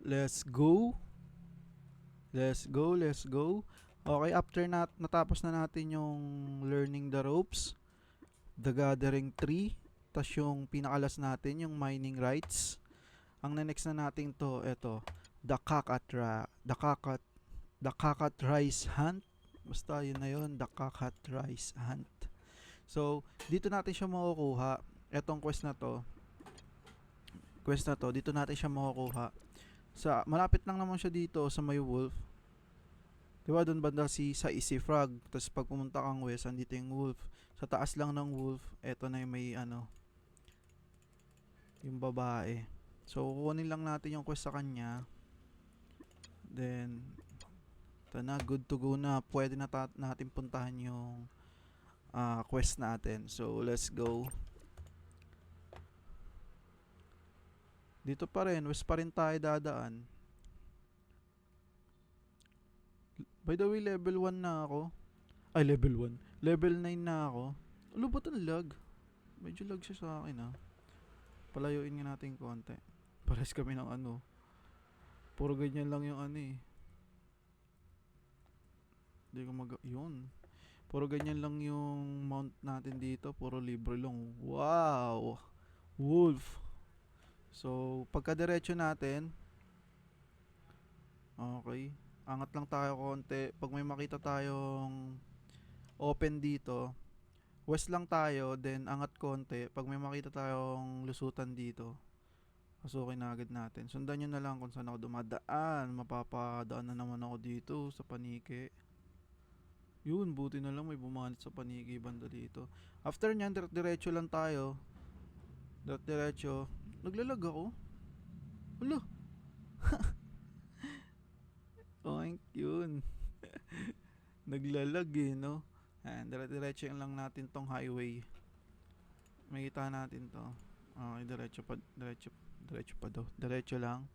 Let's go. Let's go, let's go. Okay, after natapos na natin yung learning the ropes, the gathering tree, tas yung pinakalas natin, yung mining rights. Ang next na natin to, eto, the kakat rice hunt. Basta yun na yun, the kakat rice hunt. So, dito natin siya makukuha. Etong quest na to, dito natin siya makukuha. Malapit lang naman siya dito sa may wolf. Diba doon banda sa Easy Frog. Tapos pag pumunta kang west, andito yung wolf. Sa taas lang ng wolf, eto na yung may yung babae. So kukunin lang natin yung quest sa kanya. Then, ito na, good to go na. Pwede na natin puntahan yung quest natin. So let's go. Dito pa rin, west pa rin tayo dadaan. By the way, level 1 na ako. Ay, level 1. Level 9 na ako. Ano ba ang lag? Medyo lag siya sa akin Palayuin nga natin konti. Pares kami ng puro ganyan lang yung Hindi ko yun. Puro ganyan lang yung mount natin dito. Puro libre lang. Wow! Wolf! So, pagka diretso natin, okay. Angat lang tayo konti. Pag may makita tayong open dito, west lang tayo, then angat konti. Pag may makita tayong lusutan dito, pasukin na agad natin. Sundan nyo na lang kung saan ako dumadaan. Mapapadaan na naman ako dito sa panike. Yun, buti na lang may bumanit sa panike banda dito. After nyan, diretso lang tayo. Diretso. Naglalag ako. Wala. Oink, yun. Naglalag no? And diretso lang natin tong highway. Makita natin to. Okay, diretso pa daw. Diretso lang.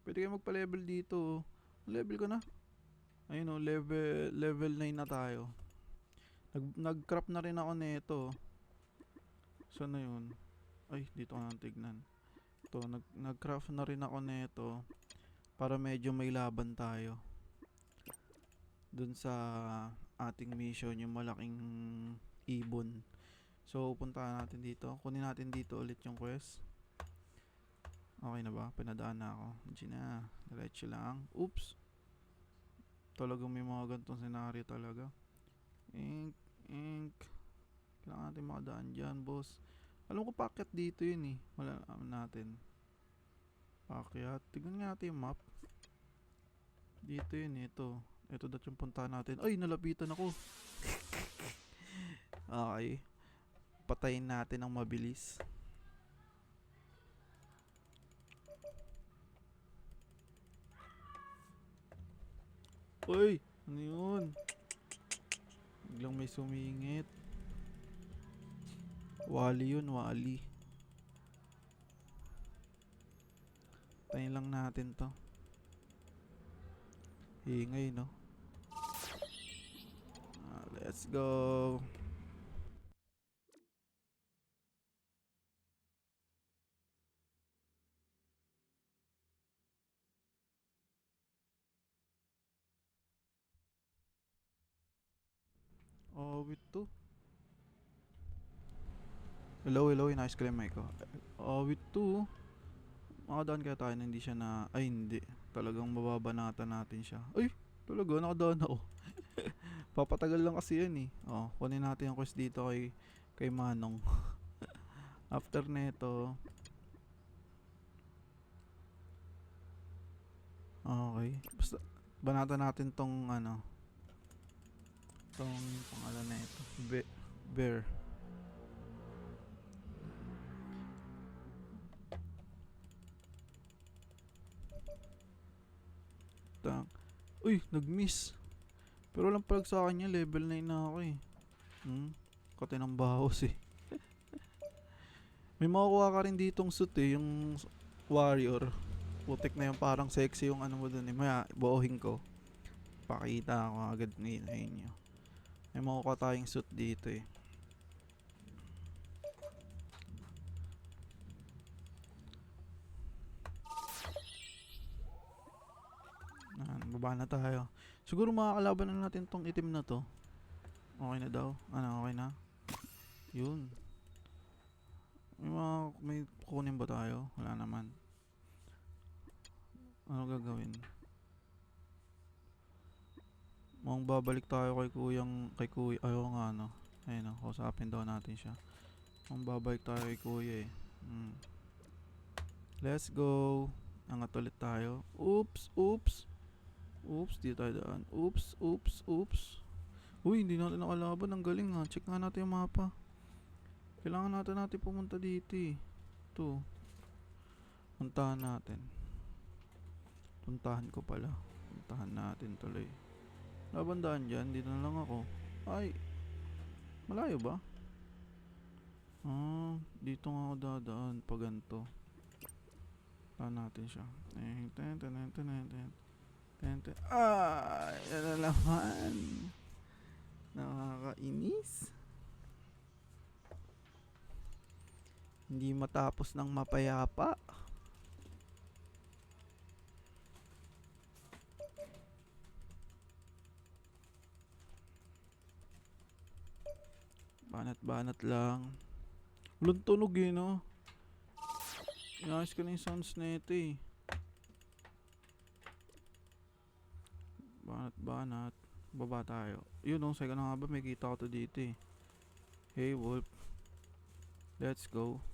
Pwede kayo magpa-level dito. Level ko na. Ayun level 9 na tayo. Nag-crop na rin ako nito. Saan na yun? Ay, dito ko nang tignan. Ito, nag-craft na rin ako nito para medyo may laban tayo. Dun sa ating mission, yung malaking ibon. So, punta natin dito. Kunin natin dito ulit yung quest. Okay na ba? Pinadaan na ako. Diyan na. Diretso lang. Oops. Talagang may mga ganitong senaryo talaga. Ink. Kailangan natin makadaan dyan, boss. Alam ko packet dito yun Wala natin. Packet. Tignan nga natin yung map. Dito yun ito. Ito dat yung puntahan natin. Ay, nalapitan ako. Okay. Patayin natin ng mabilis. Uy! Ano yun? Biglang may sumingit. Wali yun, wali. Tayin lang natin to. Hingay, no? Let's go. Oh, with to. Hello, nice cream mic ko. Oh, with to. Makadaan kaya tayo na hindi siya na... Ay, hindi. Talagang mababanatan natin siya. Ay, talaga, nakadaan ako. Papatagal lang kasi yan Oh, kunin natin yung quest dito kay Manong. After neto. Okay. Basta, banatan natin tong tong pangalan na ito. Bear. Uy, nag-miss. Pero lang palag sa akin level 9 na ako Kati ng bahos May makukuha ka rin ditong suit yung warrior. Putik na yung parang sexy yung mo dun Maya, buohin ko. Pakita ako agad ngayon sa inyo. May makukuha tayong suit dito Baba na tayo. Siguro makakalaban na natin tong itim na to. Okay na daw. Ano, okay na? Yun. May kukunin ba tayo? Wala naman. Ano gagawin? Mukhang babalik tayo kay kuya. Ayaw nga ano. Ayun o, kausapin daw natin siya. Mukhang babalik tayo kay kuya eh. Let's go. Angat ulit tayo. Oops. Di tayo daan. Oops. Uy, hindi natin nakalaban. Ang galing ha. Check nga natin yung mapa. Kailangan natin pumunta dito eh. Ito. Puntahan natin. Puntahan ko pala. Puntahan natin tuloy. Labandaan dyan. Dito na lang ako. Ay. Malayo ba? Dito nga ako dadaan. Pag ganito. Puntahan natin siya. Yan na naman. Nakakainis. Hindi matapos ng mapayapa. Banat lang. Walang tunog eh, no? Inayos ko na yung sounds na ito eh. Banat. Baba tayo. Yun oh, sa'yo na nga ba? May kita ko to dito eh. Hey wolf. Let's go.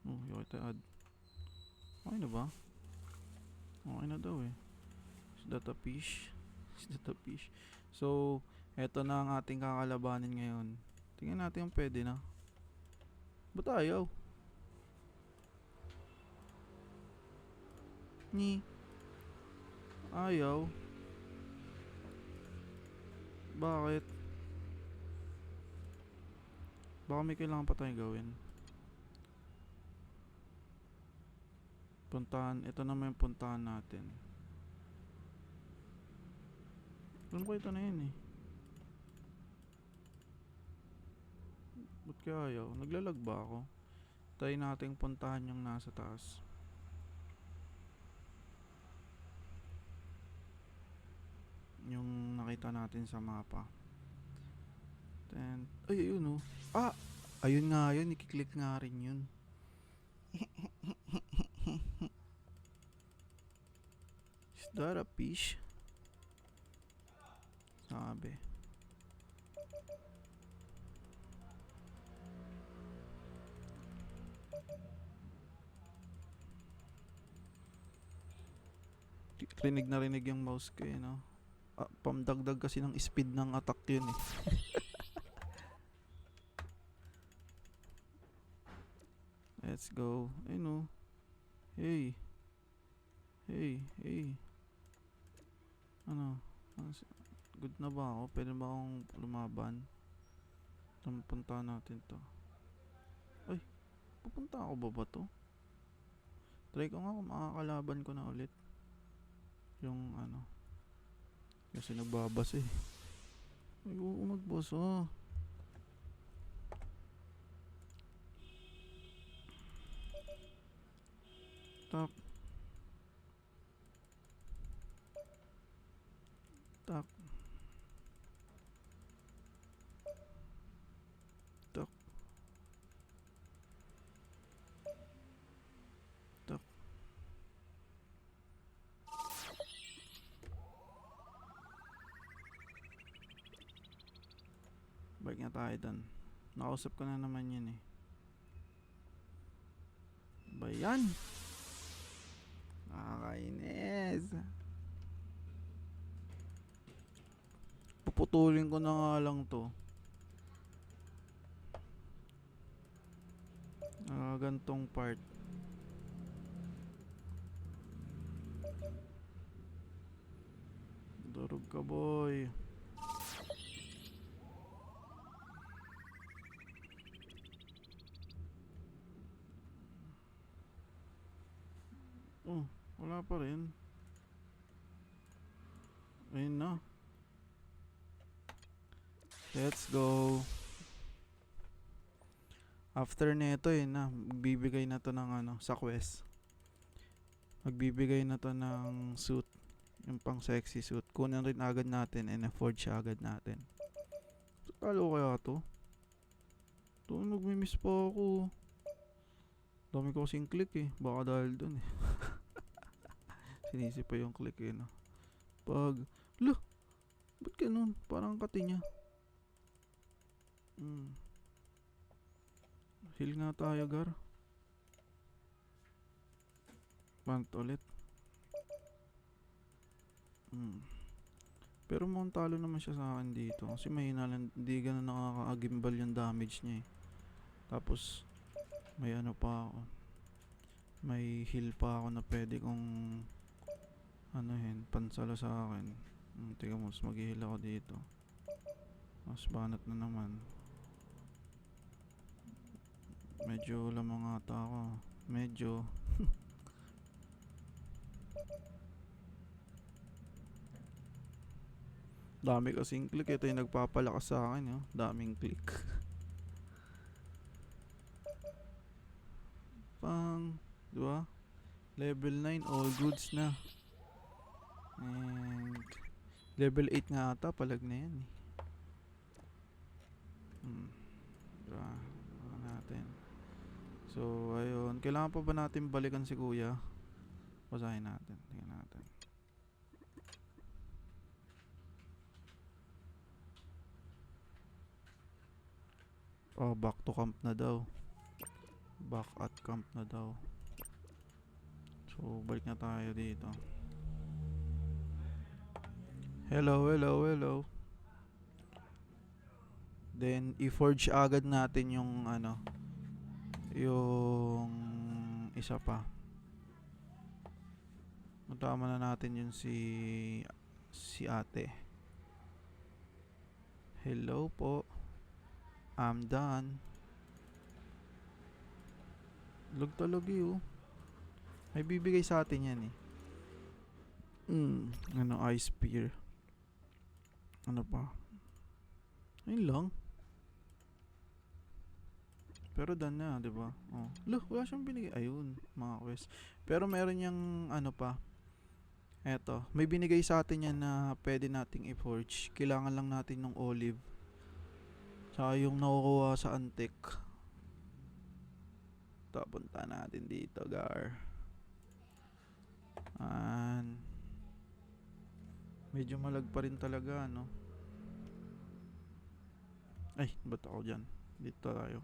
Yung kita add. Okay na ba? Okay na daw eh. Is that a fish? So, eto na ang ating kakalabanin ngayon. Tingnan natin yung pwede na. Ba't ayaw? Ayaw. Bakit? Baka may kailangan pa tayong gawin. Puntahan. Ito naman yung puntahan natin. Alam ko ito na yun eh. Ba't kaya ayaw? Naglalag ba ako? Try nating puntahan yung nasa taas. Yung nakita natin sa mapa. Then, ay, ayun oh. Ayun nga yun. Ikiklik nga rin yun. Is that a fish? Sabi. Rinig na rinig yung mouse ko eh, no? Pamdagdag kasi ng speed ng attack yun eh. Let's go. Ayun no. Hey. Ano? Good na ba ako? Pwede ba akong lumaban? Punta natin to. Ay, pupunta ako ba to? Try ko nga kung makakalaban ko na ulit. Yung ano. Kasi nagbabas eh. Ay, oo, nagbas ah. Tak. Balik nga tayo dun. Nakausap ko na naman yun eh. Ba yan? Nakakainis. Puputulin ko na nga lang to. Gantong part. Durog ka boy. Wala pa rin. Ayun na. Let's go. After nito na magbibigay na to ng ano sa quest. Magbibigay na to ng suit. Yung pang sexy suit. Kunin rin agad natin and afford siya agad natin. Talo kaya to? Ito, nagmimiss pa ako. Dami ko kasing click eh. Baka dahil dun eh. Sinisi pa yung click eh, no? Pag, lo, ba't ganun? Parang kati niya. Heal nga tayo, Gar. Pant ulit. Pero mukhang talo naman siya sa akin dito. Kasi mahina lang, hindi ganun nakaka-gimbal yung damage niya eh. Tapos, may ano pa ako. May heal pa ako na pwede kong pansalo sa akin. Tiga mo, mas mag-heal ako dito. Mas banat na naman. Medyo lamang ata ako. Medyo. Dami kasing click. Ito yung nagpapalakas sa akin. Oh. Daming click. Pang, diba? Level 9, all goods na. And level 8 nga ata, palag na yan eh. Diba? Natin. So, ayun. Kailangan pa ba natin balikan si kuya? Basahin natin. Tingnan natin. Oh, back to camp na daw. Back at camp na daw. So, balik na tayo dito. Hello, hello, hello. Then, i-forge agad natin yung yung isa pa. Matama na natin yun si ate. Hello po. I'm done. Lugtalog yun. May bibigay sa atin yan eh. Ice spear. Ano pa? Ayun lang. Pero done na, di ba? Oh. Look, wala siyang binigay. Ayun, mga quest. Pero meron yung pa. Eto, may binigay sa atin yan na pwede nating i-forge. Kailangan lang natin ng olive. Tsaka yung nakukuha sa antik. Punta natin dito, Gar. Medyo malag pa rin talaga, no? Ay, ba't ako dyan? Dito tayo.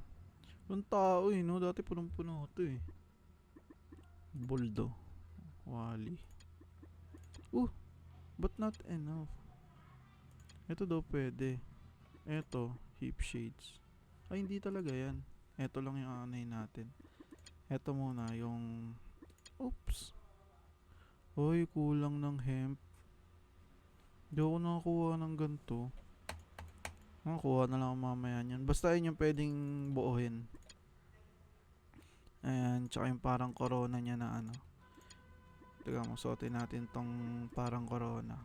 Walang tao eh, no? Dati punong-puno ito eh. Boldo. Wally. But not enough. Ito daw pwede. Ito, hip shades. Ay, hindi talaga yan. Ito lang yung anay natin. Ito muna, yung... Oops. Hoy, kulang ng hemp. Hindi ako nakakuha ng ganito. Nakakuha na lang mamaya yan. Basta yun yung pwedeng buuhin. Ayan, tsaka yung parang corona niya na Teka, masuotin natin tong parang corona.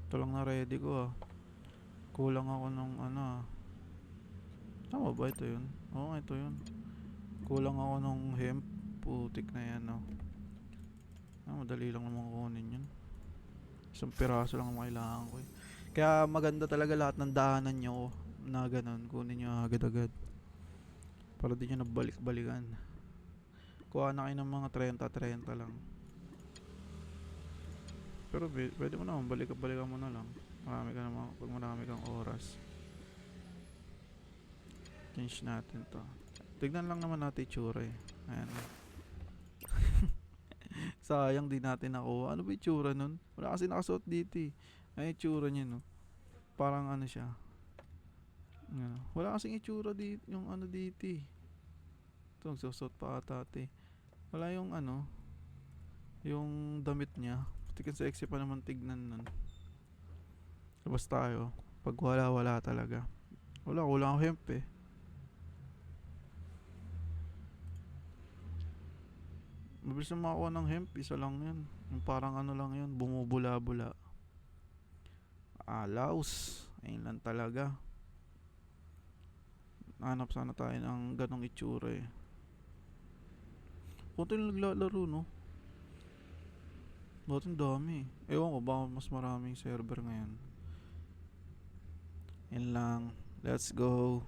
Ito lang na ready ko Kulang ako ng Tama ba ito yun? Oo, ito yun. Kulang ako ng hemp. Putik na yan madali lang naman kunin yun. Isang piraso lang ang kailangan ko Kaya maganda talaga lahat ng daanan nyo na ganun. Kunin nyo agad-agad. Para di nyo nabalik-balikan. Kuha na kayo ng mga 30-30 lang. Pero pwede mo naman balikan mo na lang. Marami ka naman pag marami kang oras. Change natin to. Tignan lang naman natin itsura Ayan. Sayang di natin nakuha. Ano ba itsura nun? Wala kasi nakasuot dito Ay itsura niya no. Parang siya. Wala kasing itsura dito. Yung dito Ito nagsusot pa ata Wala yung yung damit niya. Tikan sexy pa naman tignan nun. Labas tayo. Pag wala talaga. Kulang ako hemp Mabilis na makakuha ng hemp. Isa lang yan. Yung parang lang yun. Bumubula-bula. Alaus. Ayun lang talaga. Hanap sana tayo ng ganong itsura Kunti lang naglalaro no. Ba't ang dami? Ewan ko, baka mas maraming server ngayon. Yan lang. Let's go.